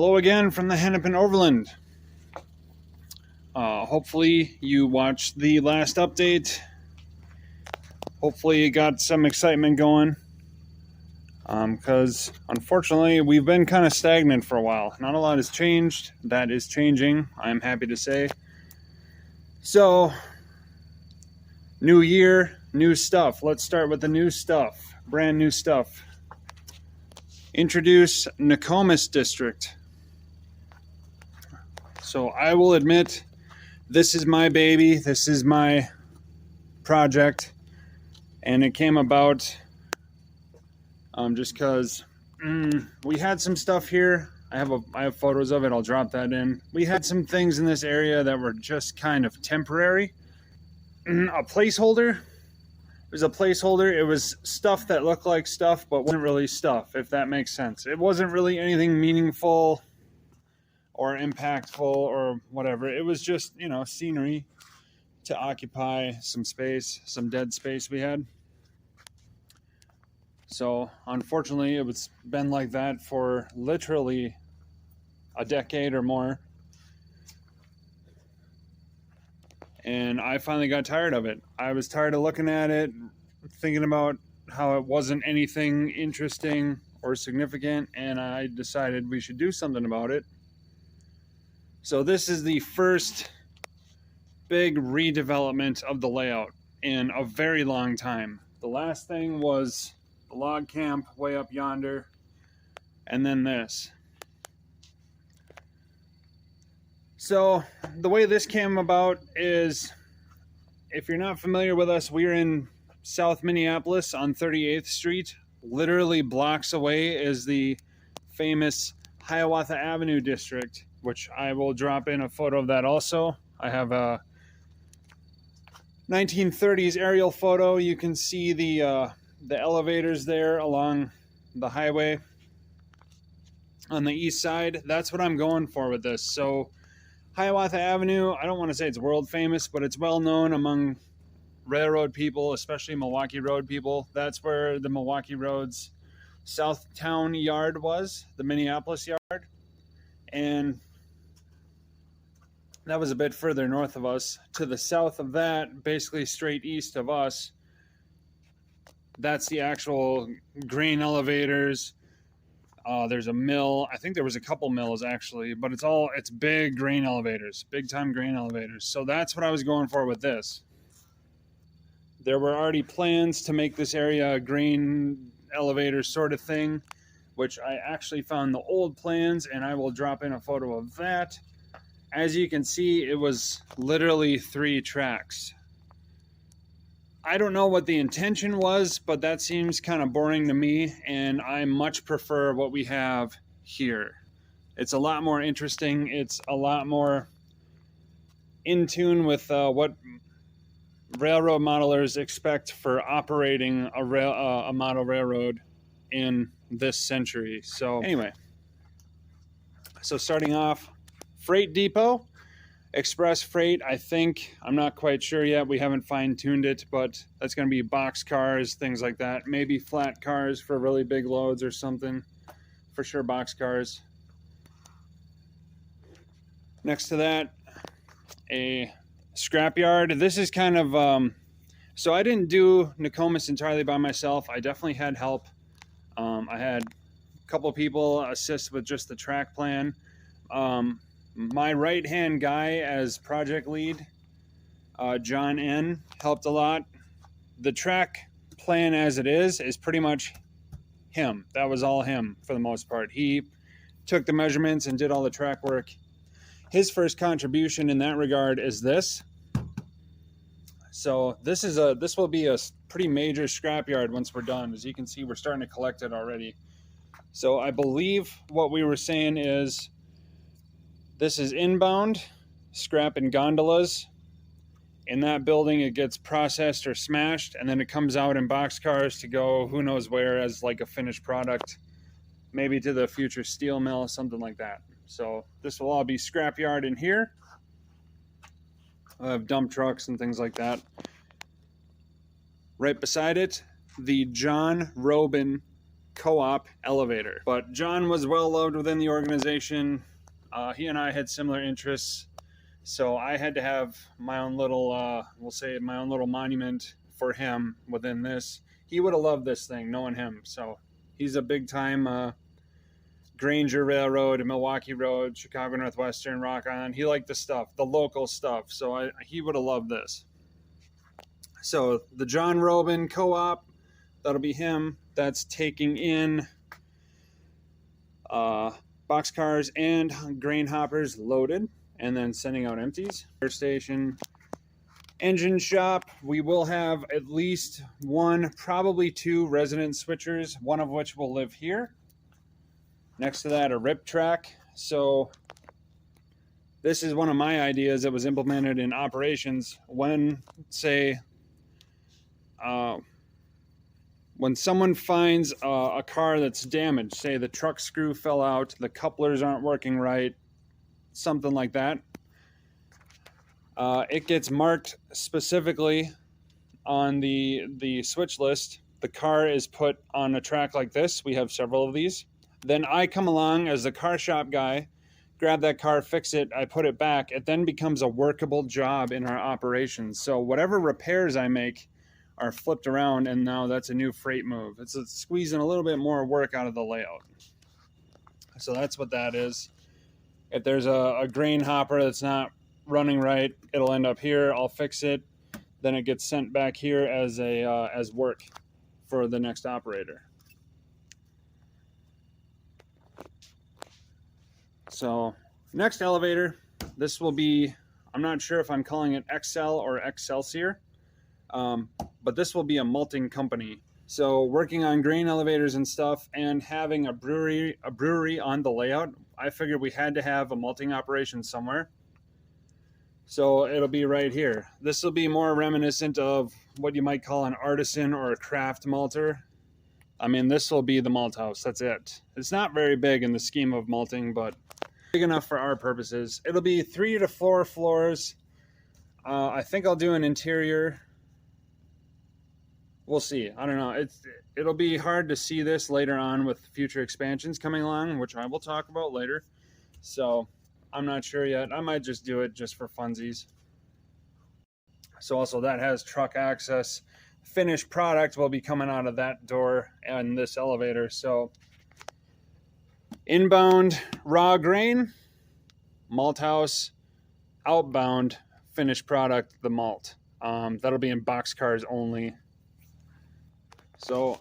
Hello again from the Hennepin Overland. Hopefully you watched the last update. Hopefully you got some excitement going. Because unfortunately we've been kind of stagnant for a while. Not a lot has changed. That is changing, I'm happy to say. So, new year, new stuff. Let's start with the new stuff. Brand new stuff. Introduce Nokomis District. So I will admit, this is my baby. This is my project. And it came about just because we had some stuff here. I have photos of it. I'll drop that in. We had some things in this area that were just kind of temporary. A placeholder. It was a placeholder. It was stuff that looked like stuff, but wasn't really stuff, if that makes sense. It wasn't really anything meaningful or impactful or whatever. It was just, scenery to occupy some space, some dead space we had. So unfortunately, it's been like that for literally a decade or more. And I finally got tired of it. I was tired of looking at it, thinking about how it wasn't anything interesting or significant, and I decided we should do something about it. So this is the first big redevelopment of the layout in a very long time. The last thing was the log camp way up yonder, and then this. So the way this came about is, if you're not familiar with us, we're in South Minneapolis on 38th Street. Literally blocks away is the famous Hiawatha Avenue district, which I will drop in a photo of that also. I have a 1930s aerial photo. You can see the elevators there along the highway on the east side. That's what I'm going for with this. So Hiawatha Avenue, I don't want to say it's world famous, but it's well known among railroad people, especially Milwaukee road people. That's where the Milwaukee Road's Southtown yard was, the Minneapolis yard. And that was a bit further north of us. To the south of that, basically straight east of us, that's the actual grain elevators. There's a mill. I think there was a couple mills actually, but it's big grain elevators, big time grain elevators. So that's what I was going for with this. There were already plans to make this area a grain elevator sort of thing, which I actually found the old plans, and I will drop in a photo of that. As you can see, it was literally 3 tracks. I don't know what the intention was, but that seems kind of boring to me, and I much prefer what we have here. It's a lot more interesting. It's a lot more in tune with what railroad modelers expect for operating a model railroad in this century. So anyway, starting off, freight depot. Express freight, I think. I'm not quite sure yet. We haven't fine-tuned it, but that's going to be box cars, things like that. Maybe flat cars for really big loads or something. For sure, box cars. Next to that, a scrapyard. This is kind of... so I didn't do Nokomis entirely by myself. I definitely had help. I had a couple people assist with just the track plan. My right-hand guy as project lead, John N., helped a lot. The track plan as it is pretty much him. That was all him for the most part. He took the measurements and did all the track work. His first contribution in that regard is this. So this will be a pretty major scrapyard once we're done. As you can see, we're starting to collect it already. So I believe what we were saying is, this is inbound, scrap and gondolas. In that building, it gets processed or smashed, and then it comes out in boxcars to go who knows where as like a finished product, maybe to the future steel mill, something like that. So this will all be scrapyard in here. I have dump trucks and things like that. Right beside it, the John Robin co-op elevator. But John was well loved within the organization. He and I had similar interests, so I had to have my own little, we'll say my own little monument for him within this. He would have loved this thing, knowing him. So he's a big time Granger Railroad, Milwaukee Road, Chicago Northwestern, Rock On. He liked the stuff, the local stuff. So he would have loved this. So the John Robin co-op, that'll be him. That's taking in boxcars and grain hoppers loaded and then sending out empties. Air station, engine shop. We will have at least one, probably two resident switchers, one of which will live here. Next to that, a rip track. So this is one of my ideas that was implemented in operations when, say, when someone finds a car that's damaged, say the truck screw fell out, the couplers aren't working right, something like that, it gets marked specifically on the switch list. The car is put on a track like this. We have several of these. Then I come along as the car shop guy, grab that car, fix it, I put it back. It then becomes a workable job in our operations. So whatever repairs I make are flipped around, and now that's a new freight move. It's squeezing a little bit more work out of the layout. So that's what that is. If there's a grain hopper that's not running right, it'll end up here. I'll fix it. Then it gets sent back here as as work for the next operator. So next elevator, this will be, I'm not sure if I'm calling it XL or Excelsior, but this will be a malting company. So working on grain elevators and stuff and having a brewery on the layout, I figured we had to have a malting operation somewhere. So it'll be right here. This will be more reminiscent of what you might call an artisan or a craft malter. I mean, this will be the malt house. That's it. It's not very big in the scheme of malting, but big enough for our purposes. It'll be 3 to 4 floors. I think I'll do an interior. We'll see. I don't know. It'll be hard to see this later on with future expansions coming along, which I will talk about later. So I'm not sure yet. I might just do it just for funsies. So also that has truck access. Finished product will be coming out of that door and this elevator. So inbound raw grain, malt house, outbound finished product, the malt. That'll be in boxcars only. So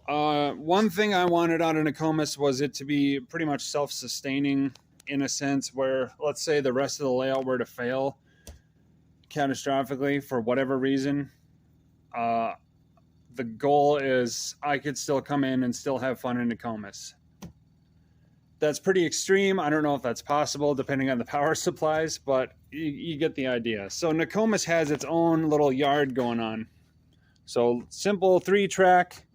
one thing I wanted out of Nokomis was it to be pretty much self-sustaining in a sense where, let's say the rest of the layout were to fail catastrophically for whatever reason. The goal is I could still come in and still have fun in Nokomis. That's pretty extreme. I don't know if that's possible depending on the power supplies, but you get the idea. So Nokomis has its own little yard going on. So simple 3-track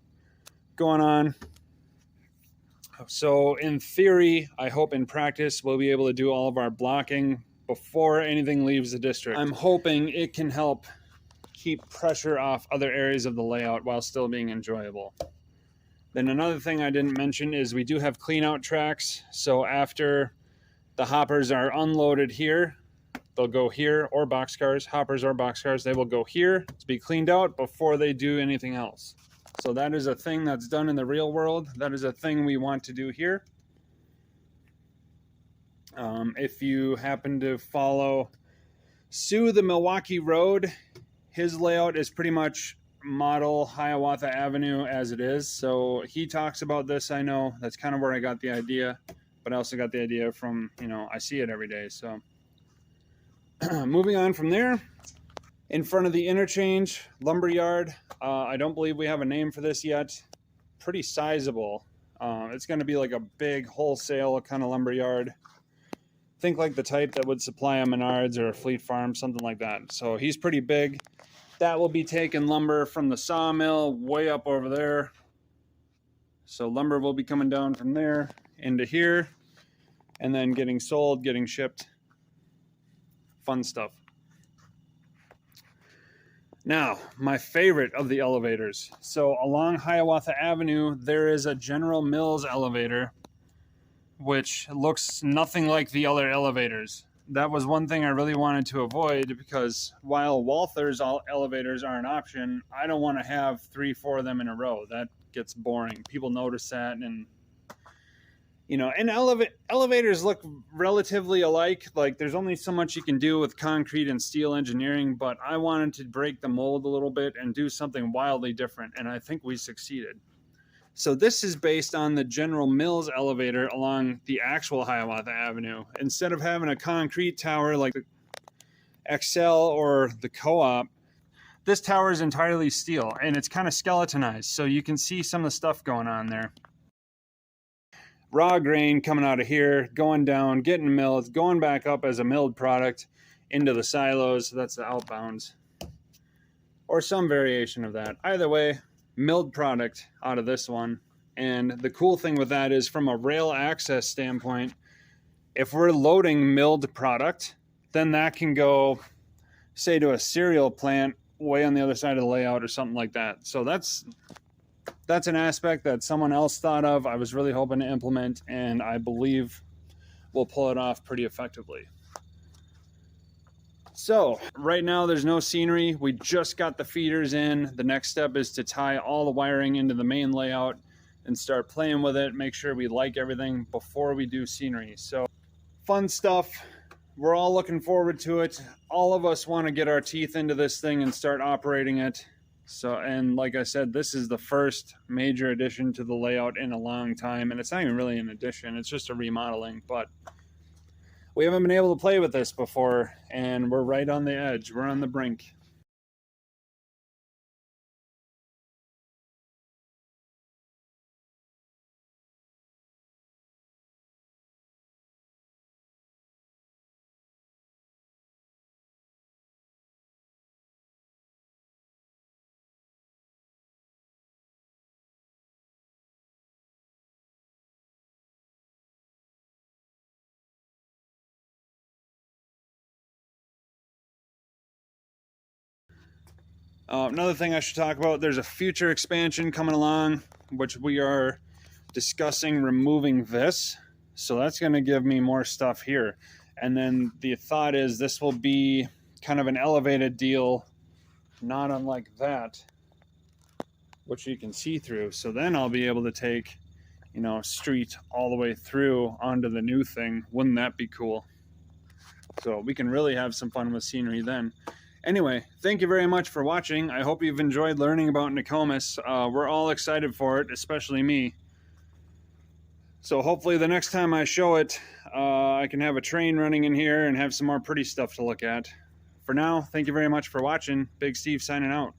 going on. So in theory, I hope in practice, we'll be able to do all of our blocking before anything leaves the district. I'm hoping it can help keep pressure off other areas of the layout while still being enjoyable. Then another thing I didn't mention is we do have clean out tracks. So after the hoppers are unloaded here, they'll go here, or boxcars, hoppers or boxcars, they will go here to be cleaned out before they do anything else. So that is a thing that's done in the real world. That is a thing we want to do here. If you happen to follow Sue the Milwaukee Road, his layout is pretty much model Hiawatha Avenue as it is. So he talks about this, I know. That's kind of where I got the idea. But I also got the idea from, I see it every day. So moving on from there, in front of the interchange, lumberyard. I don't believe we have a name for this yet. Pretty sizable. It's going to be like a big wholesale kind of lumberyard. Think like the type that would supply a Menards or a Fleet Farm, something like that. So he's pretty big. That will be taking lumber from the sawmill way up over there. So lumber will be coming down from there into here and then getting sold, getting shipped. Fun stuff. Now, my favorite of the elevators. So along Hiawatha Avenue, there is a General Mills elevator, which looks nothing like the other elevators. That was one thing I really wanted to avoid, because while Walther's elevators are an option, I don't want to have 3-4 of them in a row. That gets boring. People notice that, and and elevators look relatively alike. Like, there's only so much you can do with concrete and steel engineering, but I wanted to break the mold a little bit and do something wildly different, and I think we succeeded. So this is based on the General Mills elevator along the actual Hiawatha Avenue. Instead of having a concrete tower like the Excel or the Co-op, this tower is entirely steel, and it's kind of skeletonized, so you can see some of the stuff going on there. Raw grain coming out of here, going down, getting milled, going back up as a milled product into the silos. That's the outbounds, or some variation of that. Either way, milled product out of this one. And the cool thing with that is, from a rail access standpoint, if we're loading milled product, then that can go, say, to a cereal plant way on the other side of the layout or something like that. So that's an aspect that someone else thought of. I was really hoping to implement, and I believe we'll pull it off pretty effectively. So right now there's no scenery. We just got the feeders in. The next step is to tie all the wiring into the main layout and start playing with it, make sure we like everything before we do scenery. So fun stuff. We're all looking forward to it. All of us want to get our teeth into this thing and start operating it. So, and like I said, this is the first major addition to the layout in a long time, and it's not even really an addition, it's just a remodeling. But we haven't been able to play with this before, and we're right on the edge. We're on the brink. Another thing I should talk about, there's a future expansion coming along, which we are discussing removing this. So that's going to give me more stuff here. And then the thought is this will be kind of an elevated deal, not unlike that, which you can see through. So then I'll be able to take, street all the way through onto the new thing. Wouldn't that be cool? So we can really have some fun with scenery then. Anyway, thank you very much for watching. I hope you've enjoyed learning about Nokomis. We're all excited for it, especially me. So hopefully the next time I show it, I can have a train running in here and have some more pretty stuff to look at. For now, thank you very much for watching. Big Steve signing out.